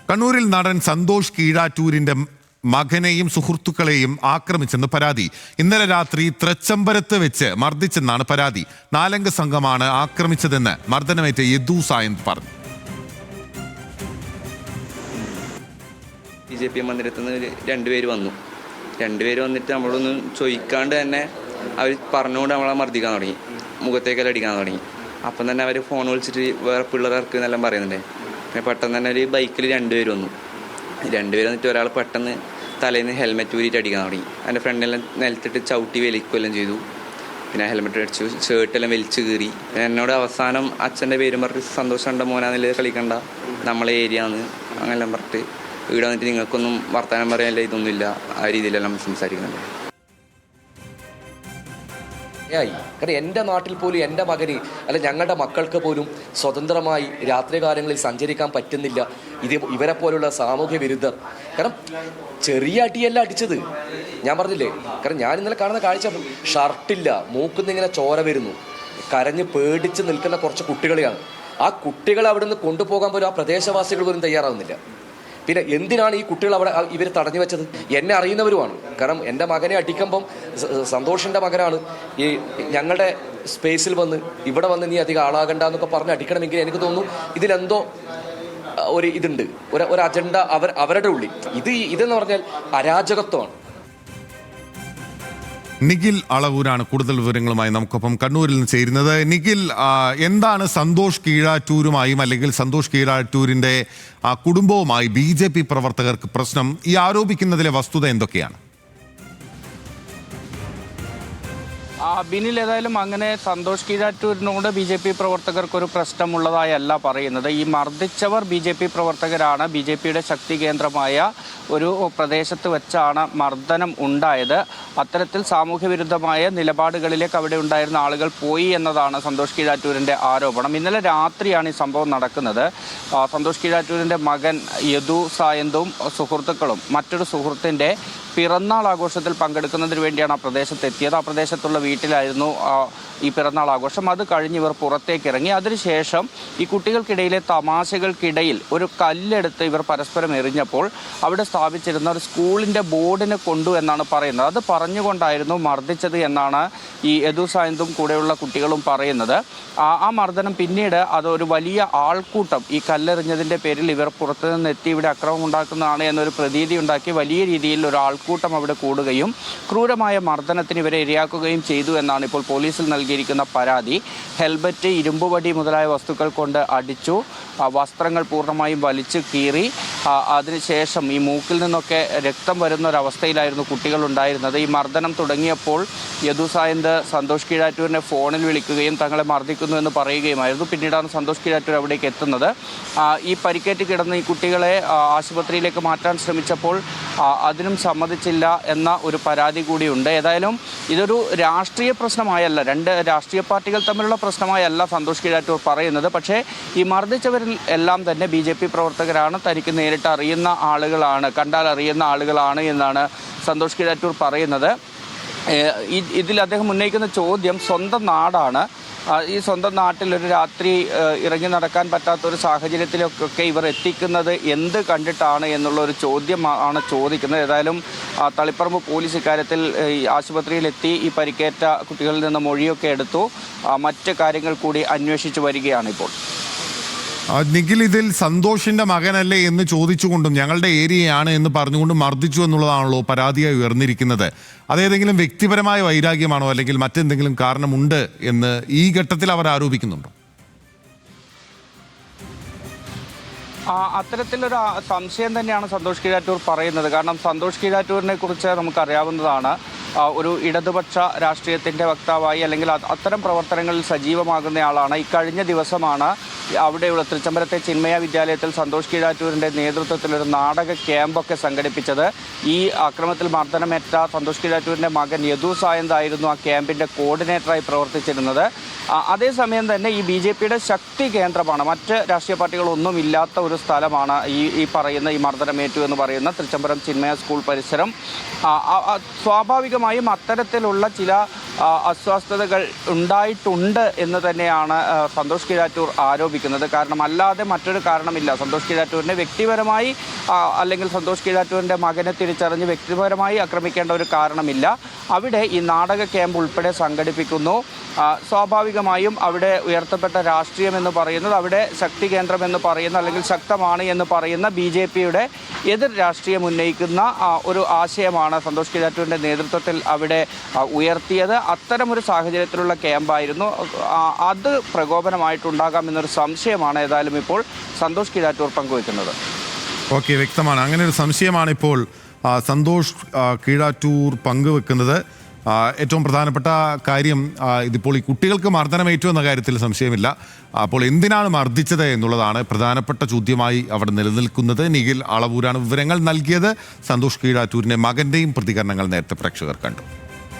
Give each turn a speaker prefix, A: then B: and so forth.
A: കണ്ണൂരിൽ നടൻ സന്തോഷ് കീഴാറ്റൂരിന്റെ മകനെയും സുഹൃത്തുക്കളെയും ആക്രമിച്ചെന്ന് പരാതി. ഇന്നലെ രാത്രി തൃച്ചംബരത്ത് വെച്ച് മർദ്ദിച്ചെന്നാണ് പരാതി. 4 അംഗ സംഘമാണ് ആക്രമിച്ചതെന്ന് മർദ്ദനമേറ്റ യദു സായന്ത് പറഞ്ഞു.
B: BJP മന്ദിരത്തിൽ നിന്ന് 2 പേര് വന്നു. 2 പേര് വന്നിട്ട് നമ്മളൊന്നും ചോദിക്കാണ്ട് തന്നെ അവർ പറഞ്ഞുകൊണ്ട് നമ്മളെ മർദ്ദിക്കാൻ തുടങ്ങി, മുഖത്തേക്കെല്ലാം അടിക്കാൻ തുടങ്ങി. അപ്പം തന്നെ അവർ ഫോൺ വിളിച്ചിട്ട് വേറെ പിള്ളേർക്ക് എന്നെല്ലാം പറയുന്നുണ്ട്. പിന്നെ പെട്ടെന്ന് തന്നെ ഒരു ബൈക്കിൽ 2 പേര് വന്നു. 2 പേര് വന്നിട്ട് ഒരാൾ പെട്ടെന്ന് തലേന്ന് ഹെൽമെറ്റ് ഊരിയിട്ട് അടിക്കാൻ തുടങ്ങി. എൻ്റെ ഫ്രണ്ടെല്ലാം നിലത്തിട്ട് ചവിട്ടി വലിക്കുകയെല്ലാം ചെയ്തു. പിന്നെ ഹെൽമെറ്റ് അടിച്ചു, ഷർട്ടെല്ലാം വലിച്ചു കീറി. എന്നോട് അവസാനം അച്ഛൻ്റെ പേരും പറഞ്ഞിട്ട് സന്തോഷമുണ്ട മോനാന്നില്ല കളിക്കണ്ട, നമ്മളെ ഏരിയയാണ് അങ്ങനെല്ലാം പറഞ്ഞിട്ട് ഇവിടെ വന്നിട്ട് നിങ്ങൾക്കൊന്നും വർത്തമാനം പറയാനില്ല, ഇതൊന്നുമില്ല, ആ രീതിയിലെല്ലാം സംസാരിക്കുന്നുണ്ട്.
C: കാരണം എൻ്റെ നാട്ടിൽ പോലും എൻ്റെ മകന് അല്ല ഞങ്ങളുടെ മക്കൾക്ക് പോലും സ്വതന്ത്രമായി രാത്രികാലങ്ങളിൽ സഞ്ചരിക്കാൻ പറ്റുന്നില്ല. ഇവരെ പോലുള്ള സാമൂഹ്യ വിരുദ്ധർ. കാരണം ചെറിയ അടിയല്ല അടിച്ചത്, ഞാൻ പറഞ്ഞില്ലേ. കാരണം ഞാൻ ഇന്നലെ കാണുന്ന കാഴ്ച, ഷർട്ടില്ല, മൂക്കുന്നിങ്ങനെ ചോര വരുന്നു, കരഞ്ഞ് പേടിച്ച് നിൽക്കുന്ന കുറച്ച് കുട്ടികളെയാണ്. ആ കുട്ടികളെ അവിടെ നിന്ന് കൊണ്ടുപോകാൻ പോലും ആ പ്രദേശവാസികൾ പോലും തയ്യാറാവുന്നില്ല. പിന്നെ എന്തിനാണ് ഈ കുട്ടികൾ അവിടെ ഇവർ തടഞ്ഞു വെച്ചത്? എന്നെ അറിയുന്നവരുമാണ്. കാരണം എൻ്റെ മകനെ അടിക്കുമ്പം സന്തോഷിൻ്റെ മകനാണ് ഈ ഞങ്ങളുടെ സ്പേസിൽ വന്ന് ഇവിടെ വന്ന് നീ അധികം ആളാകണ്ട എന്നൊക്കെ പറഞ്ഞ് അടിക്കണമെങ്കിൽ എനിക്ക് തോന്നുന്നു ഇതിലെന്തോ ഒരു ഇതുണ്ട്, ഒരു അജണ്ട അവരുടെ ഉള്ളിൽ. ഇതെന്ന് പറഞ്ഞാൽ അരാജകത്വമാണ്.
A: നിഖിൽ അളവൂരാണ് കൂടുതൽ വിവരങ്ങളുമായി നമുക്കൊപ്പം കണ്ണൂരിൽ നിന്ന് ചേരുന്നത്. നിഖിൽ, എന്താണ് സന്തോഷ് കീഴാറ്റൂരുമായും അല്ലെങ്കിൽ സന്തോഷ് കീഴാറ്റൂരിന്റെ കുടുംബവുമായി BJP പ്രവർത്തകർക്ക് പ്രശ്നം? ഈ ആരോപിക്കുന്നതിലെ വസ്തുത എന്തൊക്കെയാണ്?
D: ബിനിൽ, ഏതായാലും അങ്ങനെ സന്തോഷ് കീഴാറ്റൂരിനോട് BJP പ്രവർത്തകർക്കൊരു പ്രശ്നമുള്ളതായല്ല പറയുന്നത്. ഈ മർദ്ദിച്ചവർ BJP പ്രവർത്തകരാണ്. BJPയുടെ ശക്തി കേന്ദ്രമായ ഒരു പ്രദേശത്ത് വെച്ചാണ് മർദ്ദനം ഉണ്ടായത്. അത്തരത്തിൽ സാമൂഹ്യ വിരുദ്ധമായ നിലപാടുകളിലേക്ക് അവിടെ ഉണ്ടായിരുന്ന ആളുകൾ പോയി എന്നതാണ് സന്തോഷ് കീഴാറ്റൂരിൻ്റെ ആരോപണം. ഇന്നലെ രാത്രിയാണ് ഈ സംഭവം നടക്കുന്നത്. സന്തോഷ് കീഴാറ്റൂരിൻ്റെ മകൻ യദു സായന്തും സുഹൃത്തുക്കളും മറ്റൊരു സുഹൃത്തിൻ്റെ പിറന്നാൾ ആഘോഷത്തിൽ പങ്കെടുക്കുന്നതിന് വേണ്ടിയാണ് ആ പ്രദേശത്ത് എത്തിയത്. ആ പ്രദേശത്തുള്ള വീട്ടിലായിരുന്നു ഈ പിറന്നാൾ ആഘോഷം. അത് കഴിഞ്ഞ് ഇവർ പുറത്തേക്ക് ഇറങ്ങി. അതിനുശേഷം ഈ കുട്ടികൾക്കിടയിലെ തമാശകൾക്കിടയിൽ ഒരു കല്ലെടുത്ത് ഇവർ പരസ്പരം എറിഞ്ഞപ്പോൾ അവിടെ സ്ഥാപിച്ചിരുന്ന ഒരു സ്കൂളിൻ്റെ ബോർഡിന് കൊണ്ടു എന്നാണ് പറയുന്നത്. അത് പറഞ്ഞുകൊണ്ടായിരുന്നു മർദ്ദിച്ചത് എന്നാണ് ഈ യദു സായന്തും കൂടെയുള്ള കുട്ടികളും പറയുന്നത്. ആ മർദ്ദനം പിന്നീട് അതൊരു വലിയ ആൾക്കൂട്ടം ഈ കല്ലെറിഞ്ഞതിൻ്റെ പേരിൽ ഇവർ പുറത്തുനിന്ന് എത്തി ഇവിടെ അക്രമം ഉണ്ടാക്കുന്നതാണ് എന്നൊരു പ്രതീതി ഉണ്ടാക്കി വലിയ രീതിയിൽ ഒരു ആൾക്കൂട്ടം അവിടെ കൂടുകയും ക്രൂരമായ മർദ്ദനത്തിന് ഇവരെ ഇരയാക്കുകയും ചെയ്തു എന്നാണ് ഇപ്പോൾ പോലീസിൽ നൽകിയിരിക്കുന്ന പരാതി. ഹെൽമറ്റ്, ഇരുമ്പുവടി മുതലായ വസ്തുക്കൾ കൊണ്ട് അടിച്ചു, വസ്ത്രങ്ങൾ പൂർണ്ണമായും വലിച്ചു കീറി. അതിനുശേഷം ഈ മൂക്കിൽ നിന്നൊക്കെ രക്തം വരുന്ന ഒരവസ്ഥയിലായിരുന്നു കുട്ടികൾ ഉണ്ടായിരുന്നത്. ഈ മർദ്ദനം തുടങ്ങിയപ്പോൾ യദു സായന്ത് സന്തോഷ് കീഴാറ്റൂരിനെ ഫോണിൽ വിളിക്കുകയും തങ്ങളെ മർദ്ദിക്കുന്നു എന്ന് പറയുകയുമായിരുന്നു. പിന്നീടാണ് സന്തോഷ് കീഴാറ്റൂർ അവിടേക്ക് എത്തുന്നത്. ഈ പരിക്കേറ്റ് കിടന്ന ഈ കുട്ടികളെ ആശുപത്രിയിലേക്ക് മാറ്റാൻ ശ്രമിച്ചപ്പോൾ അതിനും സമ്മതിച്ചില്ല എന്ന ഒരു പരാതി കൂടിയുണ്ട്. ഏതായാലും ഇതൊരു രാഷ്ട്രീയ പ്രശ്നമായല്ല, 2 രാഷ്ട്രീയ പാർട്ടികൾ തമ്മിലുള്ള പ്രശ്നമായല്ല സന്തോഷ് കീഴാറ്റൂർ പറയുന്നത്. പക്ഷേ ഈ മർദ്ദിച്ചവരിൽ എല്ലാം തന്നെ BJP പ്രവർത്തകരാണ്, തനിക്ക് നേരിട്ട് അറിയുന്ന ആളുകളാണ്, കണ്ടാൽ അറിയുന്ന ആളുകളാണ് എന്നാണ് സന്തോഷ് കീഴാറ്റൂർ പറയുന്നത്. ഇതിൽ അദ്ദേഹം ഉന്നയിക്കുന്ന ചോദ്യം സ്വന്തം നാടാണ്. ഈ സ്വന്തം നാട്ടിൽ ഒരു രാത്രി ഇറങ്ങി നടക്കാൻ പറ്റാത്തൊരു സാഹചര്യത്തിലൊക്കെ ഇവർ എത്തിക്കുന്നത് എന്ത് കണ്ടിട്ടാണ് എന്നുള്ളൊരു ചോദ്യമാണ് ചോദിക്കുന്നത്. ഏതായാലും തളിപ്പറമ്പ് പോലീസ് ഇക്കാര്യത്തിൽ ആശുപത്രിയിലെത്തി ഈ പരിക്കേറ്റ കുട്ടികളിൽ നിന്ന് മൊഴിയൊക്കെ എടുത്തു. മറ്റ് കാര്യങ്ങൾ കൂടി അന്വേഷിച്ചു വരികയാണ് ഇപ്പോൾ.
A: നിഖിൽ, ഇതിൽ സന്തോഷിന്റെ മകനല്ലേ എന്ന് ചോദിച്ചുകൊണ്ടും ഞങ്ങളുടെ ഏരിയയാണ് എന്ന് പറഞ്ഞുകൊണ്ടും മർദ്ദിച്ചു എന്നുള്ളതാണല്ലോ പരാതിയായി ഉയർന്നിരിക്കുന്നത്. അതേതെങ്കിലും വ്യക്തിപരമായ വൈരാഗ്യമാണോ അല്ലെങ്കിൽ മറ്റെന്തെങ്കിലും കാരണമുണ്ട് എന്ന് ഈ ഘട്ടത്തിൽ അവർ ആരോപിക്കുന്നുണ്ടോ?
D: അത്തരത്തിലൊരു സംശയം തന്നെയാണ് സന്തോഷ് കീഴാറ്റൂർ പറയുന്നത്. കാരണം സന്തോഷ് കീഴാറ്റൂരിനെ കുറിച്ച് നമുക്കറിയാവുന്നതാണ്. ഒരു ഇടതുപക്ഷ രാഷ്ട്രീയത്തിൻ്റെ വക്താവായി അല്ലെങ്കിൽ അത്തരം പ്രവർത്തനങ്ങളിൽ സജീവമാകുന്നയാളാണ്. ഇക്കഴിഞ്ഞ ദിവസമാണ് അവിടെയുള്ള തൃച്ചംബരത്തെ ചിന്മയ വിദ്യാലയത്തിൽ സന്തോഷ് കീഴാറ്റൂരിൻ്റെ നേതൃത്വത്തിലൊരു നാടക ക്യാമ്പൊക്കെ സംഘടിപ്പിച്ചത്. ഈ ആക്രമണത്തിൽ മർദ്ദനമേറ്റ സന്തോഷ് കീഴാറ്റൂരിൻ്റെ മകൻ യദു സായന്ത് ആയിരുന്നു ആ ക്യാമ്പിൻ്റെ കോർഡിനേറ്ററായി പ്രവർത്തിച്ചിരുന്നത്. അതേസമയം തന്നെ ഈ BJPയുടെ ശക്തി കേന്ദ്രമാണ്, മറ്റ് രാഷ്ട്രീയ പാർട്ടികളൊന്നും ഇല്ലാത്ത ഒരു സ്ഥലമാണ് ഈ പറയുന്ന ഈ മർദ്ദനമേറ്റു എന്ന് പറയുന്ന തൃച്ചംബരം ചിന്മയ സ്കൂൾ പരിസരം. സ്വാഭാവികമായും അത്തരത്തിലുള്ള ചില അസ്വസ്ഥതകൾ ഉണ്ടായിട്ടുണ്ട് എന്ന് തന്നെയാണ് സന്തോഷ് കീഴാറ്റൂർ ആരോപിക്കുന്നത്. കാരണം അല്ലാതെ മറ്റൊരു കാരണമില്ല. സന്തോഷ് കീഴാറ്റൂരിനെ വ്യക്തിപരമായി അല്ലെങ്കിൽ സന്തോഷ് കീഴാറ്റൂരിൻ്റെ മകനെ തിരിച്ചറിഞ്ഞ് വ്യക്തിപരമായി ആക്രമിക്കേണ്ട ഒരു കാരണമില്ല. അവിടെ ഈ നാടക ക്യാമ്പ് ഉൾപ്പെടെ സംഘടിപ്പിക്കുന്നു. സ്വാഭാവികമായും അവിടെ ഉയർത്തപ്പെട്ട രാഷ്ട്രീയം എന്ന് പറയുന്നത്, അവിടെ ശക്തി കേന്ദ്രം എന്ന് പറയുന്ന അല്ലെങ്കിൽ ശക്തമാണ് എന്ന് പറയുന്ന BJPയുടെ എതിർ രാഷ്ട്രീയം ഉന്നയിക്കുന്ന ഒരു ആശയമാണ് സന്തോഷ് കീഴാറ്റൂരിൻ്റെ നേതൃത്വത്തിൽ അവിടെ ഉയർത്തിയത്. അത്തരമൊരു സാഹചര്യത്തിലുള്ള ക്യാമ്പായിരുന്നു. അത് പ്രകോപനമായിട്ടുണ്ടാകാം എന്നൊരു സംശയമാണ് ഏതായാലും ഇപ്പോൾ സന്തോഷ് കീഴാറ്റൂർ പങ്കുവയ്ക്കുന്നത്.
A: ഓക്കെ, വ്യക്തമാണ്. അങ്ങനെ ഒരു സംശയമാണ് ഇപ്പോൾ സന്തോഷ് കീഴാറ്റൂർ പങ്കുവെക്കുന്നത്. ഏറ്റവും പ്രധാനപ്പെട്ട കാര്യം, ഇതിപ്പോൾ ഈ കുട്ടികൾക്ക് മർദ്ദനമേറ്റു എന്ന കാര്യത്തിൽ സംശയമില്ല. അപ്പോൾ എന്തിനാണ് മർദ്ദിച്ചത് എന്നുള്ളതാണ് പ്രധാനപ്പെട്ട ചോദ്യമായി അവിടെ നിലനിൽക്കുന്നത്. നിഖിൽ അളവൂരാണ് വിവരങ്ങൾ നൽകിയത്. സന്തോഷ് കീഴാറ്റൂരിൻ്റെ മകൻ്റെയും പ്രതികരണങ്ങൾ നേരത്തെ പ്രേക്ഷകർ കണ്ടു.